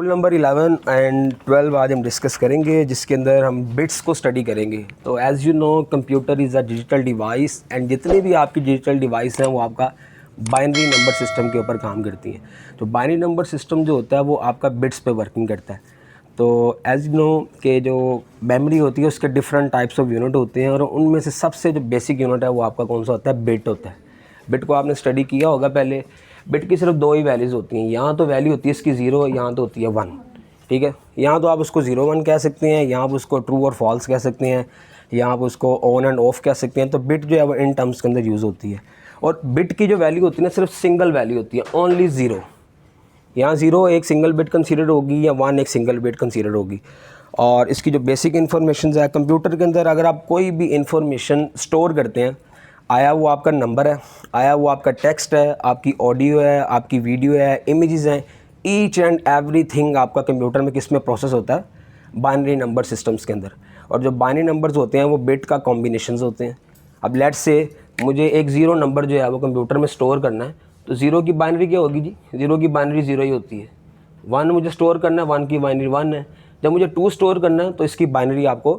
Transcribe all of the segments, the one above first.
Rule number 11 and 12 आज हम discuss करेंगे, जिसके अंदर हम बिट्स को स्टडी करेंगे। तो as you know, computer is a digital device and जितने भी आपकी डिजिटल डिवाइस हैं वो आपका बाइनरी नंबर सिस्टम के ऊपर काम करती हैं। तो बाइनरी नंबर सिस्टम जो होता है वो आपका बिट्स पे वर्किंग करता है। तो एज़ यू नो कि जो मेमोरी होती है उसके डिफरेंट टाइप्स ऑफ यूनिट होते हैं और उनमें से सबसे जो बेसिक यूनिट है वो आपका कौन सा होता है? बिट होता है। बिट को आपने स्टडी किया होगा पहले। बिट की सिर्फ दो ही वैल्यूज़ होती हैं, यहाँ तो वैल्यू होती है इसकी 0, यहाँ तो होती है 1। ठीक है, यहाँ तो आप उसको 0 1 कह सकते हैं, यहाँ आप उसको ट्रू और फॉल्स कह सकते हैं, यहाँ आप उसको ऑन एंड ऑफ कह सकते हैं। तो बिट जो है वो इन टर्म्स के अंदर यूज़ होती है। और बिट की जो वैल्यू होती है ना, सिर्फ सिंगल वैल्यू होती है, ओनली 0। यहाँ 0 एक सिंगल बिट कंसीडर होगी या 1 एक सिंगल बिट कंसीडर होगी। और इसकी जो बेसिक इन्फॉर्मेशन है कंप्यूटर के अंदर, अगर आप कोई भी इंफॉर्मेशन स्टोर करते हैं, आया वो आपका नंबर है, आया वो आपका टेक्स्ट है, आपकी ऑडियो है, आपकी वीडियो है, इमेजेस हैं, ईच एंड एवरीथिंग आपका कंप्यूटर में किस में प्रोसेस होता है? बाइनरी नंबर सिस्टम्स के अंदर। और जो बाइनरी नंबर्स होते हैं वो बिट का कॉम्बिनेशंस होते हैं। अब लेट्स से मुझे एक 0 नंबर जो है वो कंप्यूटर में स्टोर करना है, तो 0 की बाइनरी क्या होगी जी? 0 की बाइनरी 0 ही होती है। 1 मुझे स्टोर करना है, 1 की बाइनरी 1 है। जब मुझे 2 स्टोर करना है तो इसकी बाइनरी आपको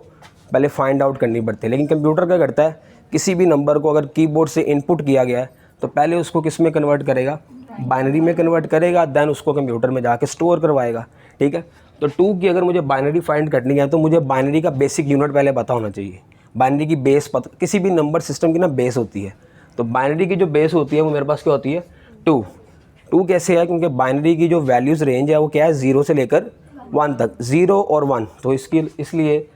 पहले फाइंड आउट करनी पड़ती है। लेकिन कंप्यूटर क्या करता है, किसी भी नंबर को अगर कीबोर्ड से इनपुट किया गया है तो पहले उसको किस में कन्वर्ट करेगा? बाइनरी में कन्वर्ट करेगा, देन उसको कंप्यूटर में जाके स्टोर करवाएगा। ठीक है, तो 2 की अगर मुझे बाइनरी फाइंड करनी है तो मुझे बाइनरी का बेसिक यूनिट पहले पता होना चाहिए। बाइनरी की बेस पता, किसी भी नंबर सिस्टम की ना बेस होती है। तो बाइनरी की जो बेस होती है वो मेरे पास क्या होती है? 2। 2 कैसे है? क्योंकि बाइनरी की जो वैल्यूज़ रेंज है वो क्या है? 0 से लेकर 1 तक, 0 और 1। तो इसलिए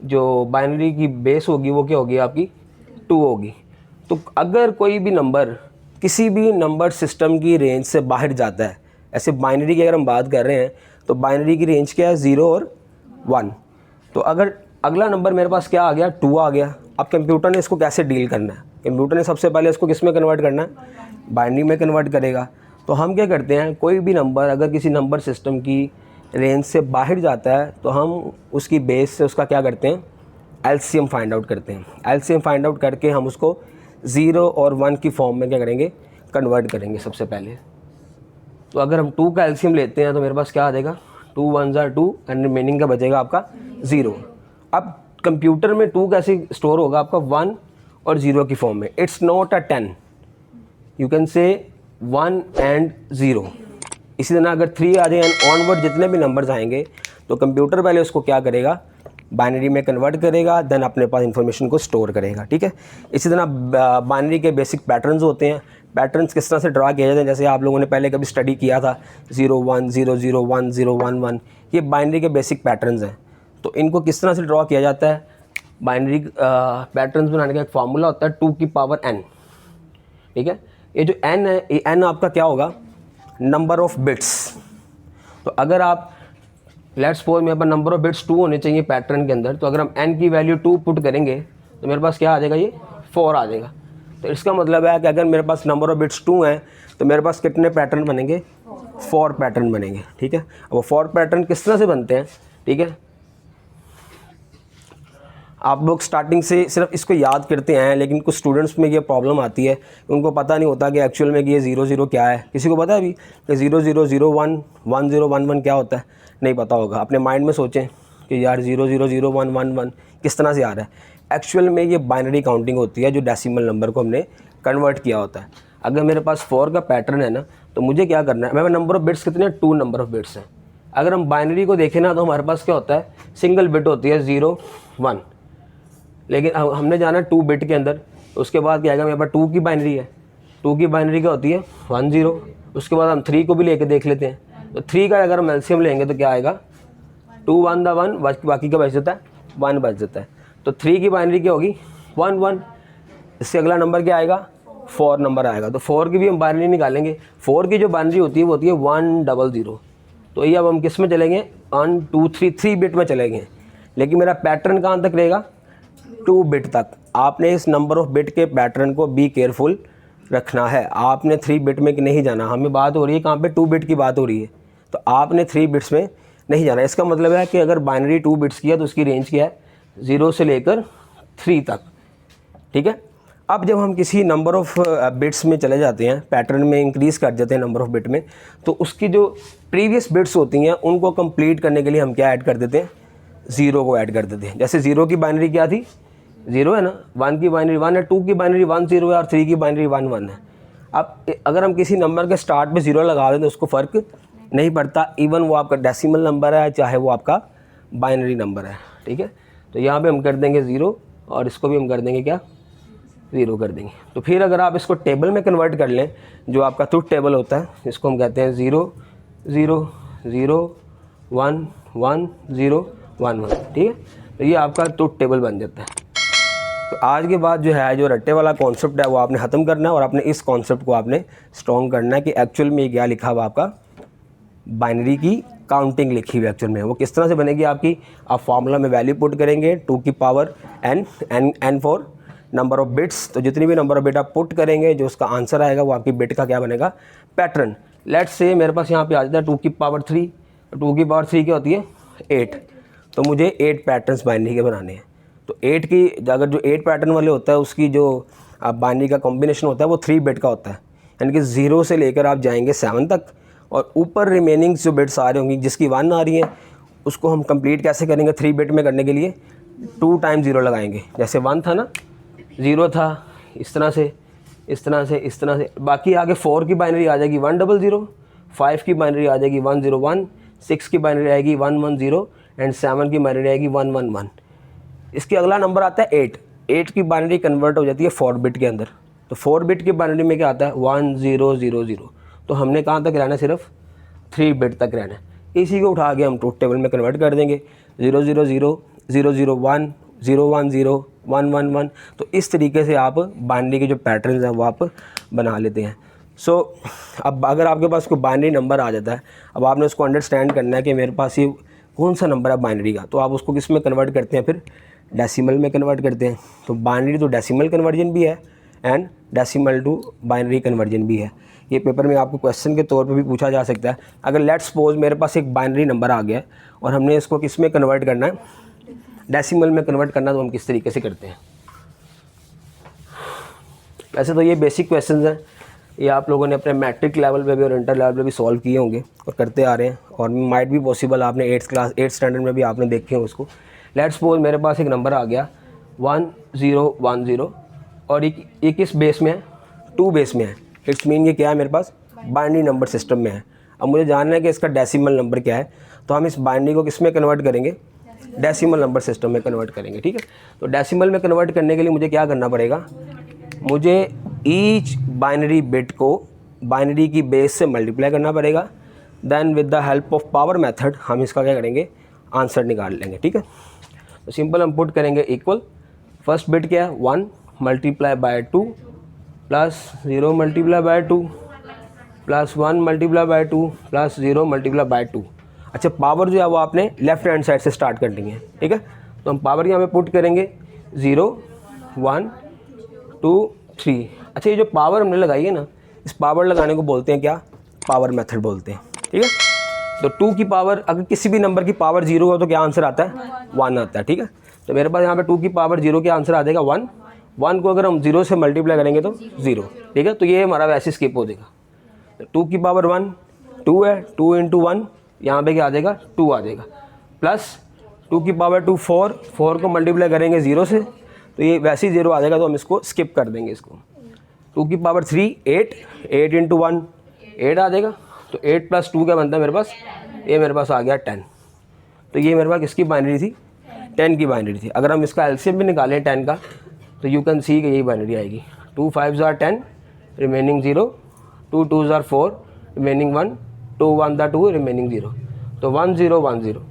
जो बाइनरी की बेस होगी वो क्या होगी? आपकी 2 होगी। तो अगर कोई भी नंबर किसी भी नंबर सिस्टम की रेंज से बाहर जाता है, ऐसे बाइनरी की अगर हम बात कर रहे हैं तो बाइनरी की रेंज क्या है? 0 और 1। तो अगर अगला नंबर मेरे पास क्या आ गया? 2 आ गया। अब कंप्यूटर ने इसको कैसे डील करना है? कंप्यूटर ने सबसे पहले इसको किस में कन्वर्ट करना है? बाइनरी में कन्वर्ट करेगा। तो हम क्या करते हैं, कोई भी नंबर अगर किसी नंबर सिस्टम की रेंज से बाहर जाता है तो हम उसकी बेस से उसका क्या करते हैं? एलसीएम फाइंड आउट करते हैं। एलसीएम फाइंड आउट करके हम उसको 0 और 1 की फॉर्म में क्या करेंगे? कन्वर्ट करेंगे सबसे पहले। तो अगर हम 2 का एलसीएम लेते हैं तो मेरे पास क्या आ जाएगा? 2 1 ज़ा 2 एंड रिमेनिंग का बचेगा आपका 0। अब कंप्यूटर में 2 कैसे स्टोर होगा? आपका 1 और 0 की फॉर्म में। It's not a 10, you can say 1 and 0। इसी तरह अगर 3 आ जाए एंड ऑनवर्ड जितने भी नंबर्स आएंगे तो कंप्यूटर पहले उसको क्या करेगा? बाइनरी में कन्वर्ट करेगा, देन अपने पास इंफॉर्मेशन को स्टोर करेगा। ठीक है, इसी तरह बाइनरी के बेसिक पैटर्न्स होते हैं। पैटर्न्स किस तरह से ड्रा किया जाता है? जैसे आप लोगों ने पहले कभी स्टडी किया था 0 1 0 0 1 0 1 1, ये बाइनरी के बेसिक पैटर्न्स हैं। तो इनको किस तरह से ड्रा किया जाता है? बाइनरी पैटर्न्स बनाने का एक फार्मूला होता है 2 की पावर n। ठीक है, ये जो n है, ये n आपका क्या होगा? Number of bits. तो अगर आप लेट्स सपोज मेरे पास नंबर ऑफ बिट्स 2 होने चाहिए पैटर्न के अंदर, तो अगर हम n की वैल्यू 2 पुट करेंगे तो मेरे पास क्या आ जाएगा? ये 4 आ जाएगा। तो इसका मतलब है कि अगर मेरे पास नंबर ऑफ बिट्स 2 हैं तो मेरे पास कितने पैटर्न बनेंगे? 4 पैटर्न बनेंगे। ठीक है, अब वो 4 पैटर्न किस तरह से बनते हैं? ठीक है, आप लोग स्टार्टिंग से सिर्फ इसको याद करते हैं, लेकिन कुछ स्टूडेंट्स में ये प्रॉब्लम आती है, उनको पता नहीं होता कि एक्चुअल में कि ये 0 0 क्या है। किसी को पता है अभी कि 0 0 0 1 1 0 1 1 क्या होता है? नहीं पता होगा। अपने माइंड में सोचें कि यार 0 0 0 1 1 1 किस तरह से आ रहा है। एक्चुअल में ये बाइनरी काउंटिंग होती है, जो डेसिमल नंबर को हमने कन्वर्ट किया होता है। अगर मेरे पास 4 का पैटर्न है ना, तो मुझे क्या करना है? मेरे नंबर ऑफ बिट्स कितने हैं? 2 नंबर ऑफ बिट्स हैं। अगर हम बाइनरी को देखें ना तो हमारे पास क्या होता है? सिंगल बिट होती है 0 1। लेकिन हमने जाना 2 बिट के अंदर, तो उसके बाद क्या आएगा? मेरे पास 2 की बाइनरी है। 2 की बाइनरी क्या होती है? 1 0। उसके बाद हम 3 को भी लेके देख लेते हैं। तो 3 का अगर हम एलसीएम लेंगे तो क्या आएगा? 2 1 दा 1, बाकी का बच जाता है 1 बच जाता है। तो 3 की बाइनरी क्या होगी? 1 1। इससे अगला नंबर क्या आएगा? 4 नंबर आएगा। तो 4 की भी हम बाइनरी निकालेंगे। 4 की जो बाइनरी होती है वो होती है 1 0 0। तो ये अब हम किस में चलेंगे? 1 2 3 3 बिट में चलेंगे। लेकिन मेरा पैटर्न कहाँ तक रहेगा? 2 बिट तक। आपने इस नंबर ऑफ बिट के पैटर्न को बी केयरफुल रखना है। आपने 3 बिट में नहीं जाना। हमें बात हो रही है कहाँ पे? 2 बिट की बात हो रही है। तो आपने 3 बिट्स में नहीं जाना। इसका मतलब है कि अगर बाइनरी 2 बिट्स की है तो उसकी रेंज क्या है? 0 से लेकर 3 तक। ठीक है, अब जब हम किसी नंबर ऑफ़ बिट्स में चले जाते हैं, पैटर्न में इंक्रीज़ कर देते हैं नंबर ऑफ़ बिट में, तो उसकी जो प्रीवियस बिट्स होती हैं उनको कंप्लीट करने के लिए हम क्या ऐड कर देते हैं, ज़ीरो को ऐड कर देते हैं। जैसे ज़ीरो की बाइनरी क्या थी, ज़ीरो है ना, 1 की बाइनरी 1 है, 2 की बाइनरी 1 0 है और 3 की बाइनरी 1 1 है। अब अगर हम किसी नंबर के स्टार्ट में ज़ीरो लगा दें तो उसको फ़र्क नहीं पड़ता, इवन वो आपका डेसिमल नंबर है चाहे वो आपका बाइनरी नंबर है, ठीक है। तो यहाँ पे हम कर देंगे ज़ीरो और इसको भी हम कर देंगे क्या, ज़ीरो कर देंगे। तो फिर अगर आप इसको टेबल में कन्वर्ट कर लें, जो आपका ट्रुथ टेबल होता है, इसको हम कहते हैं 0 0 0 1 1 0 1 1, ठीक है। तो ये आपका ट्रुथ टेबल बन जाता है। तो आज के बाद जो है, जो रट्टे वाला कॉन्सेप्ट है वो आपने ख़त्म करना है और आपने इस कॉन्सेप्ट को आपने स्ट्रॉन्ग करना है कि एक्चुअल में क्या लिखा हुआ आपका बाइनरी की काउंटिंग लिखी हुई एक्चुअल में वो किस तरह से बनेगी आपकी। आप फार्मूला में वैल्यू पुट करेंगे 2 की power n for number of bits, तो जितनी भी नंबर ऑफ बिट आप पुट करेंगे जो उसका आंसर आएगा वो आपकी बिट का क्या बनेगा, पैटर्न। लेट्स से मेरे पास यहाँ पे आ जाता है 2 की पावर 3, 2 की पावर 3 क्या होती है 8, तो मुझे 8 पैटर्न्स बाइनरी के बनाने हैं। तो 8 की अगर जो 8 पैटर्न वाले होता है उसकी जो बाइनरी का कॉम्बिनेशन होता है वो 3 बिट का होता है, यानी कि 0 से लेकर आप जाएंगे 7 तक और ऊपर रिमेनिंग जो बिट्स आ रही होंगी जिसकी 1 आ रही है उसको हम कंप्लीट कैसे करेंगे, 3 बिट में करने के लिए 2 टाइम 0 लगाएंगे। जैसे 1 था ना, 0 था, इस तरह से इस तरह से इस तरह से, बाकी आगे 4 की बाइनरी आ जाएगी 1 0 0, 5 की बाइनरी आ जाएगी 1 0 1, 6 की बाइनरी आएगी 1 1 0 एंड 7 की बाइनरी आएगी 1 1 1। इसके अगला नंबर आता है 8, 8 की बाइनरी कन्वर्ट हो जाती है 4 बिट के अंदर। तो 4 बिट की बाइनरी में क्या आता है 1 0 0 0, तो हमने कहाँ तक रहना है, सिर्फ 3 बिट तक रहना है। इसी को उठा के हम ट्रुथ टेबल में कन्वर्ट कर देंगे 0 0 0 0 0 1 0 1 0 1 1 1। तो इस तरीके से आप बाइनरी के जो पैटर्न्स हैं वो आप बना लेते हैं। सो अब अगर आपके पास कोई बाइनरी नंबर आ जाता है, अब आपने उसको अंडरस्टैंड करना है कि मेरे पास ये कौन सा नंबर है बाइनरी का, तो आप उसको किस में कन्वर्ट करते हैं, फिर डेसिमल में कन्वर्ट करते हैं। तो बाइनरी तो डेसिमल कन्वर्जन भी है and decimal to binary conversion भी है। ये पेपर में आपको क्वेश्चन के तौर पे भी पूछा जा सकता है। अगर लेट्स सपोज मेरे पास एक बाइनरी नंबर आ गया और हमने इसको किस में कन्वर्ट करना है, डेसिमल में कन्वर्ट करना, तो हम किस तरीके से करते हैं। वैसे तो ये बेसिक क्वेश्चंस हैं, ये आप लोगों ने अपने मैट्रिक लेवल पे भी और इंटर लेवल पे भी सॉल्व किए होंगे और करते आ रहे हैं, और माइट भी पॉसिबल आपने 8th स्टैंडर्ड में भी आपने देखे हो उसको। लेट्स सपोज मेरे पास एक नंबर आ गया 1 0 1 0 और ये किस बेस में है, 2 बेस में है। इट्स मीन ये क्या है, मेरे पास बाइनरी नंबर सिस्टम में है। अब मुझे जानना है कि इसका डेसिमल नंबर क्या है, तो हम इस बाइनरी को किस में कन्वर्ट करेंगे, डेसिमल नंबर सिस्टम में कन्वर्ट करेंगे, ठीक है। तो डेसिमल में कन्वर्ट करने के लिए मुझे क्या करना पड़ेगा, मुझे ईच बाइनरी बिट को बाइनरी की बेस से मल्टीप्लाई करना पड़ेगा। Then with the help of power method हम इसका क्या करेंगे, आंसर निकाल लेंगे, ठीक है। तो सिंपल हम पुट करेंगे इक्वल, फर्स्ट बिट क्या है 1 multiply by 2 plus 0 multiply by 2 plus 1 multiply by 2 plus 0 multiply by 2। अच्छा, पावर जो है वो आपने लेफ्ट हैंड साइड से स्टार्ट करनी है, ठीक है। तो हम पावर यहाँ पे पुट करेंगे 0 1 2 3। अच्छा, ये जो पावर हमने लगाई है ना, इस पावर लगाने को बोलते हैं क्या, पावर मेथड बोलते हैं, ठीक है। तो 2 की पावर, अगर किसी भी नंबर की पावर 0 हो तो क्या आंसर आता है, 1 आता है, ठीक है। तो मेरे पास यहाँ पे 2 की पावर 0 के आंसर आ जाएगा 1। 1 को अगर हम 0 से मल्टीप्लाई करेंगे तो 0, ठीक है। तो ये हमारा वैसे स्किप हो जाएगा। तो 2 की पावर 1 2 है, 2 इंटू 1 यहाँ पे क्या आ जाएगा 2 आ जाएगा, प्लस 2 की पावर 2 4 को मल्टीप्लाई करेंगे 0 से तो ये वैसे ही 0 आ जाएगा, तो हम इसको स्किप कर देंगे इसको। 2 की पावर 3 8 इंटू 1 8 आ जाएगा, तो 8 प्लस 2 क्या बनता है मेरे पास, ये मेरे पास आ गया 10। तो ये मेरे पास किसकी बाइनरी थी, 10 की बाइनरी थी। अगर हम इसका एलसीएम भी निकालें 10 का, तो यू कैन सी कि यही बाइनरी आएगी। 2 5s are 10 remaining 0, 2 2s are 4 remaining 1, 2 1s are 2 remaining 0। तो 1 0 1 0।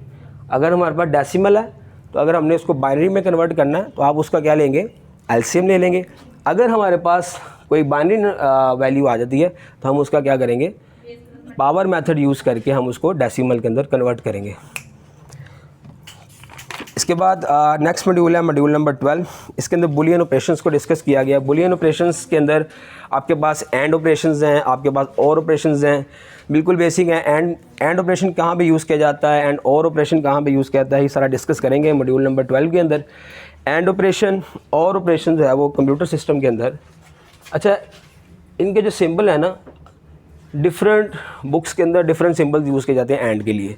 अगर हमारे पास डेसिमल है तो अगर हमने उसको बाइनरी में कन्वर्ट करना है तो आप उसका क्या लेंगे, एलसीएम ले लेंगे। अगर हमारे पास कोई बाइनरी वैल्यू आ जाती है तो हम उसका क्या करेंगे, पावर मेथड यूज़ करके हम उसको डेसिमल के अंदर कन्वर्ट करेंगे। इसके बाद नेक्स्ट मॉड्यूल है मॉड्यूल नंबर 12। इसके अंदर बुलियन ऑपरेशंस को डिस्कस किया गया। बुलियन ऑपरेशंस के अंदर आपके पास एंड ऑपरेशंस हैं, आपके पास और ऑपरेशंस हैं, बिल्कुल बेसिक हैं। एंड ऑपरेशन कहाँ पे यूज़ किया जाता है, एंड और ऑपरेशन कहाँ पे यूज़ किया जाता है, ये सारा डिस्कस करेंगे मॉड्यूल नंबर 12 के अंदर। एंड ऑपरेशन और ऑपरेशन जो है वो कंप्यूटर सिस्टम के अंदर, अच्छा इनके जो सिंबल है ना, डिफरेंट बुक्स के अंदर डिफरेंट सिंबल्स यूज़ किए जाते हैं एंड के लिए,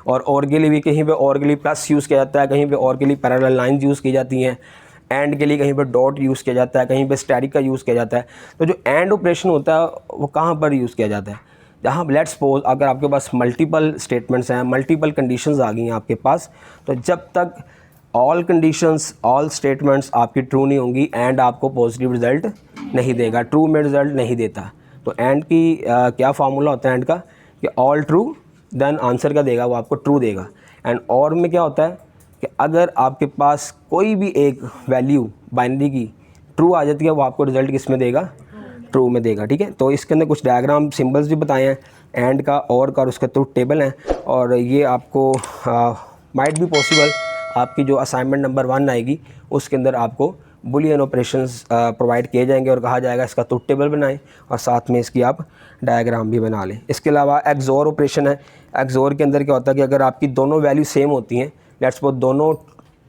और के लिए भी कहीं पे और के लिए प्लस यूज़ किया जाता है, कहीं पे और के लिए पैरेलल लाइंस यूज़ की जाती हैं। एंड के लिए कहीं पे डॉट यूज़ किया जाता है, कहीं पे स्टैटिक का यूज़ किया जाता है। तो जो एंड ऑपरेशन होता है वो कहाँ पर यूज़ किया जाता है, जहाँ लेट्स सपोज अगर आपके पास मल्टीपल स्टेटमेंट्स हैं, मल्टीपल कंडीशंस आ गई हैं आपके पास, तो जब तक ऑल कंडीशंस ऑल स्टेटमेंट्स आपकी ट्रू नहीं होंगी, एंड आपको पॉजिटिव रिजल्ट नहीं देगा, ट्रू में रिजल्ट नहीं देता। तो एंड की क्या फार्मूला होता है एंड का, कि ऑल ट्रू देन आंसर का देगा वो आपको ट्रू देगा। एंड और में क्या होता है कि अगर आपके पास कोई भी एक वैल्यू बाइनरी की ट्रू आ जाती है, वो आपको रिजल्ट किस में देगा, ट्रू में देगा। ठीक है, तो इसके अंदर कुछ डायग्राम सिंबल्स भी बताए हैं एंड का, और उसका ट्रुथ टेबल है, और ये आपको माइट भी पॉसिबल आपकी जो असाइनमेंट नंबर 1 आएगी उसके अंदर आपको बुलियन ऑपरेशंस प्रोवाइड किए जाएंगे और कहा जाएगा इसका ट्रुथ टेबल बनाएं और साथ में इसकी आप डायग्राम भी बना लें। इसके अलावा एक्सोर ऑपरेशन है। एक्सोर के अंदर क्या होता है कि अगर आपकी दोनों वैल्यू सेम होती हैं, लेट्स सपोज दोनों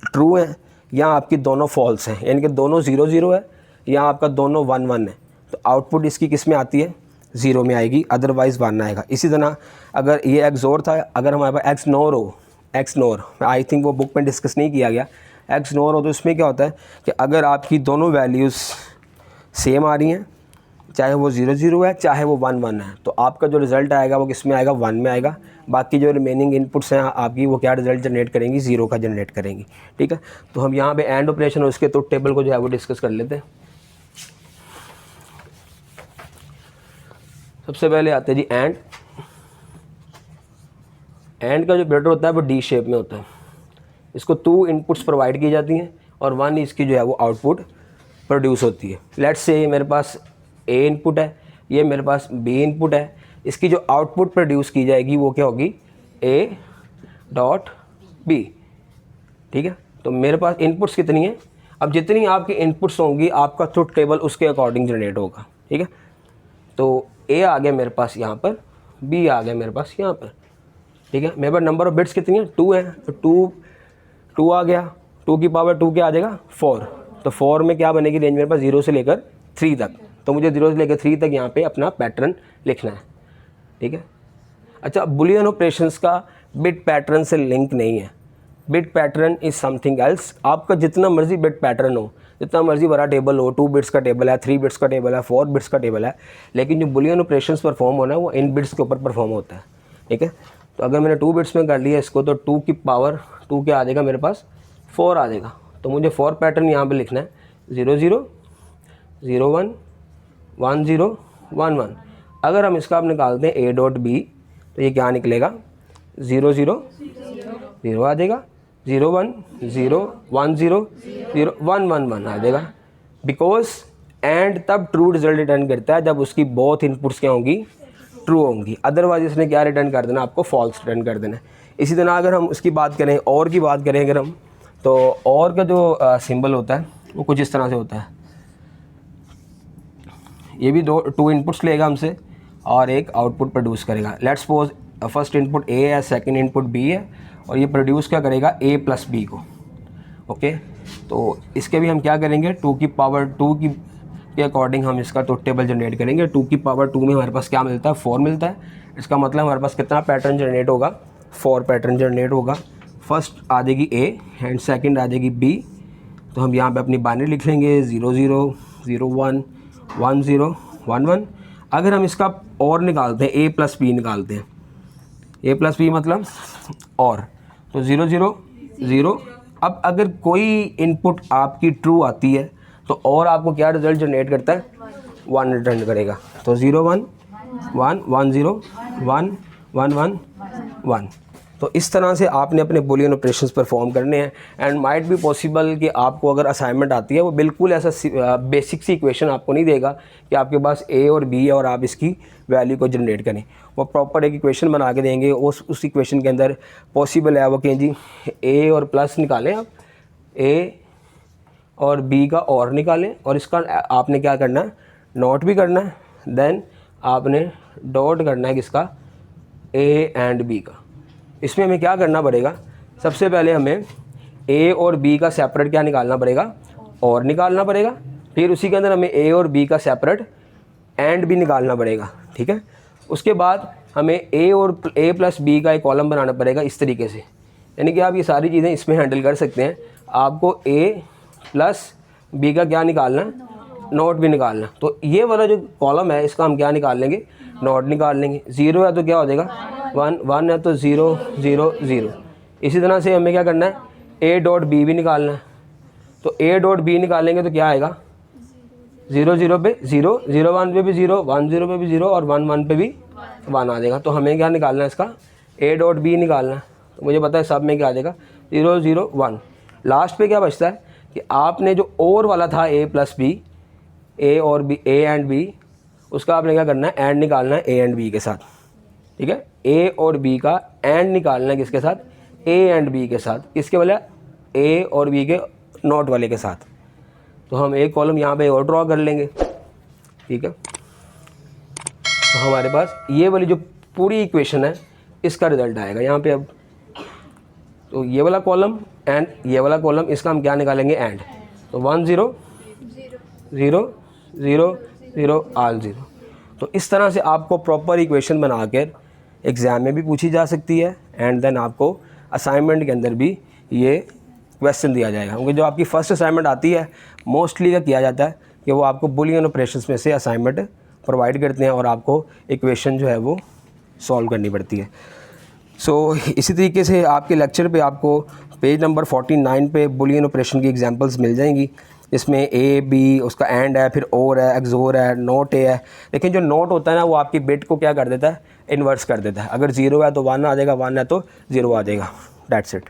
ट्रू हैं या आपकी दोनों फॉल्स हैं, यानी कि दोनों 0 0 है या आपका दोनों 1 1 है, तो आउटपुट इसकी किस में आती है, 0 में आएगी, अदरवाइज़ 1 आएगा। इसी तरह अगर ये एक्सोर था, अगर हमारे पास एक्सनोर हो, एक्सनोर आई थिंक वो बुक में डिस्कस नहीं किया गया, एक्सनोर हो तो इसमें क्या होता है कि अगर आपकी दोनों वैल्यूज़ सेम आ रही हैं, चाहे वो 0 0 है चाहे वो 1 1 है, तो आपका जो रिज़ल्ट आएगा वो किस में आएगा, 1 में आएगा। बाकी जो रिमेनिंग इनपुट्स हैं आपकी वो क्या रिज़ल्ट जनरेट करेंगी, 0 का जनरेट करेंगी। ठीक है, तो हम यहाँ पे एंड ऑपरेशन और उसके ट्रुथ टेबल को जो है वो डिस्कस कर लेते हैं। सबसे पहले आते हैं जी एंड का जो ब्रेडर होता है वो डी शेप में होता है। इसको 2 इनपुट्स प्रोवाइड की जाती हैं और 1 इसकी जो है वो आउटपुट प्रोड्यूस होती है। लेट्स से मेरे पास ए इनपुट है, ये मेरे पास बी इनपुट है, इसकी जो आउटपुट प्रोड्यूस की जाएगी वो क्या होगी, ए डॉट बी। ठीक है, तो मेरे पास इनपुट्स कितनी हैं, अब जितनी आपकी इनपुट्स होंगी आपका ट्रुथ टेबल उसके अकॉर्डिंग जनरेट होगा। ठीक है, तो ए आ गया मेरे पास यहाँ पर, बी आ गया मेरे पास यहाँ पर। ठीक है, मेरे पास नंबर ऑफ बिट्स कितनी है, 2 है, तो 2 आ गया, 2 की पावर 2 क्या आ जाएगा, 4। तो 4 में क्या बनेगी रेंज मेरे पास 0 से लेकर 3 तक, तो मुझे 0 से लेकर 3 तक यहाँ पे अपना पैटर्न लिखना है। ठीक है, अच्छा बुलियन ऑपरेशंस का बिट पैटर्न से लिंक नहीं है। Bit pattern is something else. आपका जितना मर्जी बिट पैटर्न हो, जितना मर्जी बड़ा टेबल हो, 2 बिट्स का टेबल है, 3 बिट्स का टेबल है, 4 बिट्स का टेबल है, लेकिन जो बुलियन ऑपरेशंस परफॉर्म होना है वो इन बिट्स के ऊपर परफॉर्म होता है। ठीक है, तो अगर मैंने 2 बिट्स में कर लिया इसको, तो 2 की पावर 2 क्या आ जाएगा मेरे पास, 4 आ जाएगा। तो मुझे 4 पैटर्न यहाँ पे लिखना है, 0 0 0 1 1 0 1 1। अगर हम इसका आप निकालते हैं ए डॉट बी, तो ये क्या निकलेगा, 0 0 0 आ जाएगा, 0 1 0 1 0 0 1 1 1 आ जाएगा। बिकॉज एंड तब ट्रू रिजल्ट रिटर्न करता है जब उसकी बोथ इनपुट्स क्या होंगी, ट्रू होंगी, अदरवाइज इसने क्या रिटर्न कर देना, आपको फॉल्स रिटर्न कर देना है। इसी तरह अगर हम उसकी बात करें, और की बात करें अगर हम, तो और का जो सिंबल होता है वो कुछ इस तरह से होता है। ये भी 2 इनपुट्स लेगा हमसे और एक आउटपुट प्रोड्यूस करेगा। Let's suppose first input A है, सेकंड इनपुट बी है, और ये प्रोड्यूस क्या करेगा, ए प्लस बी को। ओके, तो इसके भी हम क्या करेंगे, 2 की पावर 2 के अकॉर्डिंग हम इसका ट्रुथ टेबल जनरेट करेंगे। 2 की पावर 2 में हमारे पास क्या मिलता है, 4 मिलता है। इसका मतलब हमारे पास कितना पैटर्न जनरेट होगा, 4 पैटर्न जनरेट होगा। फर्स्ट आ जाएगी ए एंड सेकंड आ जाएगी बी, तो हम यहाँ पे अपनी बाइनरी लिख लेंगे 0 0 0 1 1 0 1 1। अगर हम इसका और निकालते हैं, ए प्लस बी निकालते हैं, ए प्लस बी मतलब और, तो 0 0 0। अब अगर कोई इनपुट आपकी ट्रू आती है तो और आपको क्या रिजल्ट जनरेट करता है, 1 रिटर्न करेगा। तो 0 1 1 1 0 1 1 1 1, तो इस तरह से आपने अपने बुलियन ऑपरेशंस परफॉर्म करने हैं। एंड माइट बी पॉसिबल कि आपको अगर असाइनमेंट आती है वो बिल्कुल ऐसा बेसिक सी इक्वेशन आपको नहीं देगा कि आपके पास ए और बी है और आप इसकी वैल्यू को जनरेट करें। वो प्रॉपर एक इक्वेशन बना के देंगे, उस इक्वेशन के अंदर पॉसिबल है वो कहें जी ए और प्लस निकालें, आप ए और बी का और निकालें, और इसका आपने क्या करना है, नोट भी करना है, देन आपने डॉट करना है किसका, ए एंड बी का। इसमें हमें क्या करना पड़ेगा, सबसे पहले हमें ए और बी का सेपरेट क्या निकालना पड़ेगा, और निकालना पड़ेगा। फिर उसी के अंदर हमें ए और बी का सेपरेट एंड भी निकालना पड़ेगा, ठीक है। उसके बाद हमें ए और ए प्लस बी का एक कॉलम बनाना पड़ेगा इस तरीके से, यानी कि आप ये सारी चीज़ें इसमें हैंडल कर सकते हैं। आपको ए प्लस बी का क्या निकालना है, नोट भी निकालना। तो ये वाला जो कॉलम है इसका हम क्या निकाल लेंगे, नोट निकाल लेंगे। 0 है तो क्या हो जाएगा 1, 1 है तो 0 0 0। इसी तरह से हमें क्या करना है, ए डॉट बी भी निकालना है। तो ए डॉट बी निकालेंगे तो क्या आएगा, 0 0 पे 0, 0 1 पे भी 0, 1 0 पे भी 0 और 1 1 पे भी 1 आ जाएगा। तो हमें क्या निकालना है, इसका ए डॉट बी निकालना है। तो मुझे पता है सब में क्या आ जाएगा 0 0 1। लास्ट पे क्या बचता है कि आपने जो और वाला था ए प्लस बी, ए और बी, ए एंड बी, उसका आपने क्या करना है, एंड निकालना है ए एंड बी के साथ, ठीक है। ए और बी का एंड निकालना है किसके साथ, ए एंड बी के साथ। किसके वाले, ए और बी के नॉट वाले के साथ। तो हम एक कॉलम यहाँ पे और ड्रॉ कर लेंगे, ठीक है। तो हमारे पास ये वाली जो पूरी इक्वेशन है इसका रिजल्ट आएगा यहाँ पे। अब तो ये वाला कॉलम एंड ये वाला कॉलम, इसका हम क्या निकालेंगे, एंड। तो 1 0 0 0 0 ऑल 0। तो इस तरह से आपको प्रॉपर इक्वेशन बनाकर एग्ज़ाम में भी पूछी जा सकती है, एंड देन आपको असाइनमेंट के अंदर भी ये क्वेश्चन दिया जाएगा। क्योंकि जो आपकी फ़र्स्ट असाइनमेंट आती है मोस्टली क्या किया जाता है कि वो आपको बुलियन ऑपरेशंस में से असाइनमेंट प्रोवाइड करते हैं और आपको इक्वेशन जो है वो सॉल्व करनी पड़ती है। सो इसी तरीके से आपके लेक्चर पे आपको पेज नंबर 49 पे बुलियन ऑपरेशन की एग्जांपल्स मिल जाएंगी। इसमें ए बी, उसका एंड है, फिर और है, एक्सोर है, नोट है। लेकिन जो नोट होता है ना वो आपकी बिट को क्या कर देता है, इन्वर्स कर देता है। अगर 0 है तो 1 आ जाएगा, 1 है तो 0 आ जाएगा। That's it.